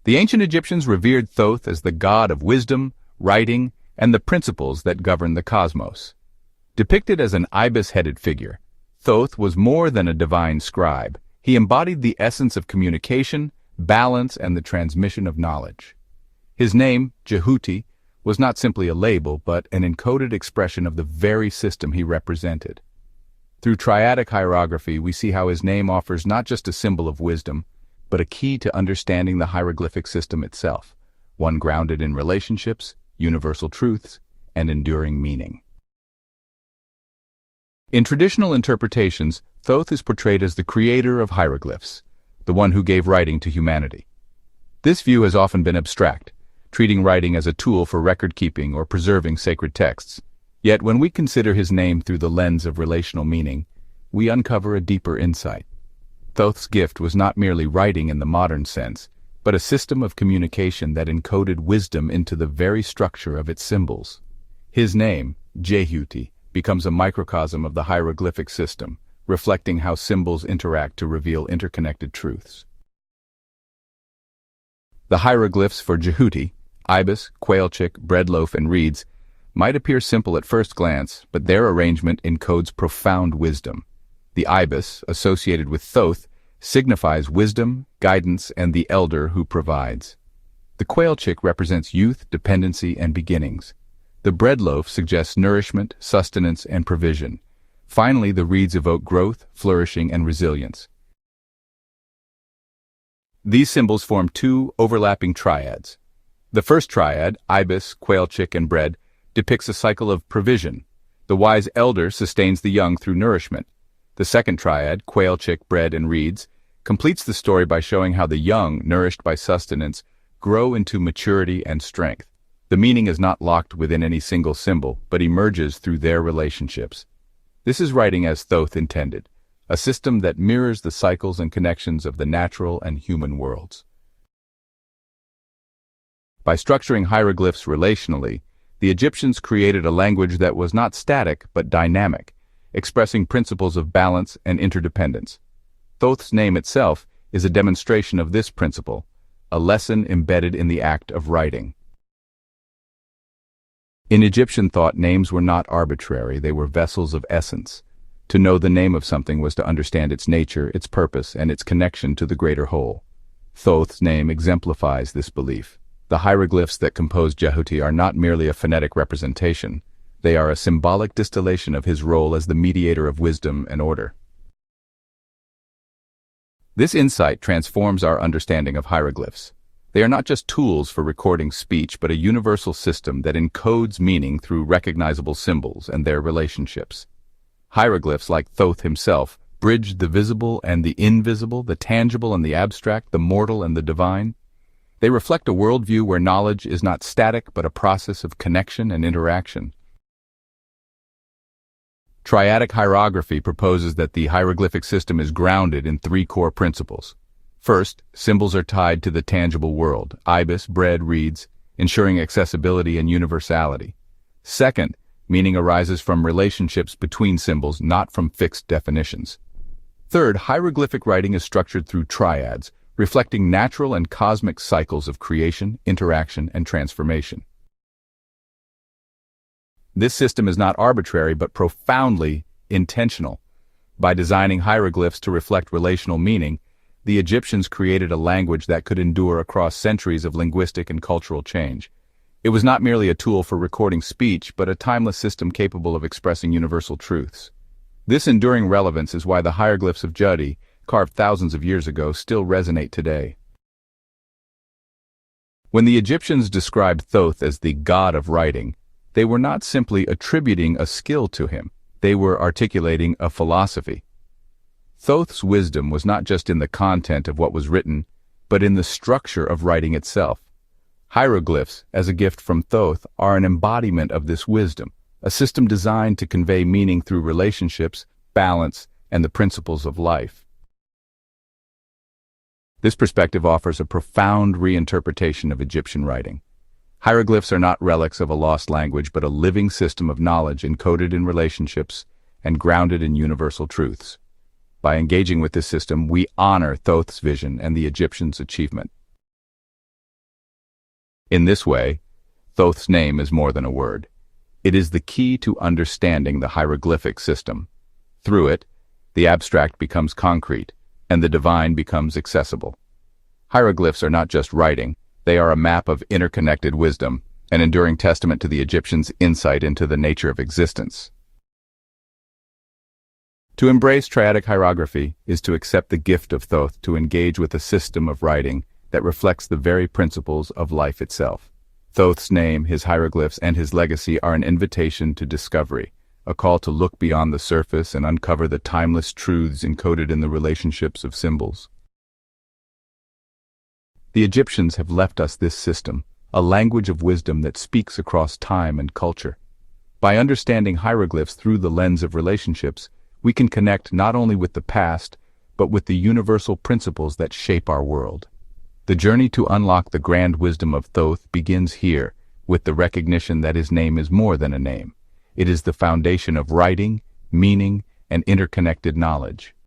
The ancient Egyptians revered Thoth as the god of wisdom, writing, and the principles that govern the cosmos. Depicted as an ibis-headed figure, Thoth was more than a divine scribe. He embodied the essence of communication, balance, and the transmission of knowledge. His name, Djehuty, was not simply a label, but an encoded expression of the very system he represented. Through triadic hierography, we see how his name offers not just a symbol of wisdom, but a key to understanding the hieroglyphic system itself, one grounded in relationships, universal truths, and enduring meaning. In traditional interpretations, Thoth is portrayed as the creator of hieroglyphs, the one who gave writing to humanity. This view has often been abstract, treating writing as a tool for record-keeping or preserving sacred texts. Yet when we consider his name through the lens of relational meaning, we uncover a deeper insight. Thoth's gift was not merely writing in the modern sense, but a system of communication that encoded wisdom into the very structure of its symbols. His name, Djehuty, becomes a microcosm of the hieroglyphic system, reflecting how symbols interact to reveal interconnected truths. The hieroglyphs for Djehuty, ibis, quail chick, bread loaf, and reeds, might appear simple at first glance, but their arrangement encodes profound wisdom. The ibis, associated with Thoth, signifies wisdom, guidance, and the elder who provides. The quail chick represents youth, dependency, and beginnings. The bread loaf suggests nourishment, sustenance, and provision. Finally, the reeds evoke growth, flourishing, and resilience. These symbols form two overlapping triads. The first triad, ibis, quail chick, and bread, depicts a cycle of provision. The wise elder sustains the young through nourishment. The second triad, quail chick, bread, and reeds, completes the story by showing how the young, nourished by sustenance, grow into maturity and strength. The meaning is not locked within any single symbol, but emerges through their relationships. This is writing as Thoth intended, a system that mirrors the cycles and connections of the natural and human worlds. By structuring hieroglyphs relationally, the Egyptians created a language that was not static but dynamic, expressing principles of balance and interdependence. Thoth's name itself is a demonstration of this principle, a lesson embedded in the act of writing. In Egyptian thought, names were not arbitrary, they were vessels of essence. To know the name of something was to understand its nature, its purpose, and its connection to the greater whole. Thoth's name exemplifies this belief. The hieroglyphs that compose Djehuty are not merely a phonetic representation, they are a symbolic distillation of his role as the mediator of wisdom and order. This insight transforms our understanding of hieroglyphs. They are not just tools for recording speech, but a universal system that encodes meaning through recognizable symbols and their relationships. Hieroglyphs, like Thoth himself, bridge the visible and the invisible, the tangible and the abstract, the mortal and the divine. They reflect a worldview where knowledge is not static, but a process of connection and interaction. Triadic hierography proposes that the hieroglyphic system is grounded in three core principles. First, symbols are tied to the tangible world, ibis, bread, reeds, ensuring accessibility and universality. Second, meaning arises from relationships between symbols, not from fixed definitions. Third, hieroglyphic writing is structured through triads, reflecting natural and cosmic cycles of creation, interaction, and transformation. This system is not arbitrary but profoundly intentional. By designing hieroglyphs to reflect relational meaning, the Egyptians created a language that could endure across centuries of linguistic and cultural change. It was not merely a tool for recording speech, but a timeless system capable of expressing universal truths. This enduring relevance is why the hieroglyphs of Djehuty, carved thousands of years ago, still resonate today. When the Egyptians described Thoth as the god of writing, they were not simply attributing a skill to him, they were articulating a philosophy. Thoth's wisdom was not just in the content of what was written, but in the structure of writing itself. Hieroglyphs, as a gift from Thoth, are an embodiment of this wisdom, a system designed to convey meaning through relationships, balance, and the principles of life. This perspective offers a profound reinterpretation of Egyptian writing. Hieroglyphs are not relics of a lost language, but a living system of knowledge encoded in relationships and grounded in universal truths. By engaging with this system, we honor Thoth's vision and the Egyptians' achievement. In this way, Thoth's name is more than a word. It is the key to understanding the hieroglyphic system. Through it, the abstract becomes concrete, and the divine becomes accessible. Hieroglyphs are not just writing, they are a map of interconnected wisdom, an enduring testament to the Egyptians' insight into the nature of existence. To embrace triadic hierography is to accept the gift of Thoth to engage with a system of writing that reflects the very principles of life itself. Thoth's name, his hieroglyphs, and his legacy are an invitation to discovery, a call to look beyond the surface and uncover the timeless truths encoded in the relationships of symbols. The Egyptians have left us this system, a language of wisdom that speaks across time and culture. By understanding hieroglyphs through the lens of relationships, we can connect not only with the past, but with the universal principles that shape our world. The journey to unlock the grand wisdom of Thoth begins here, with the recognition that his name is more than a name. It is the foundation of writing, meaning, and interconnected knowledge.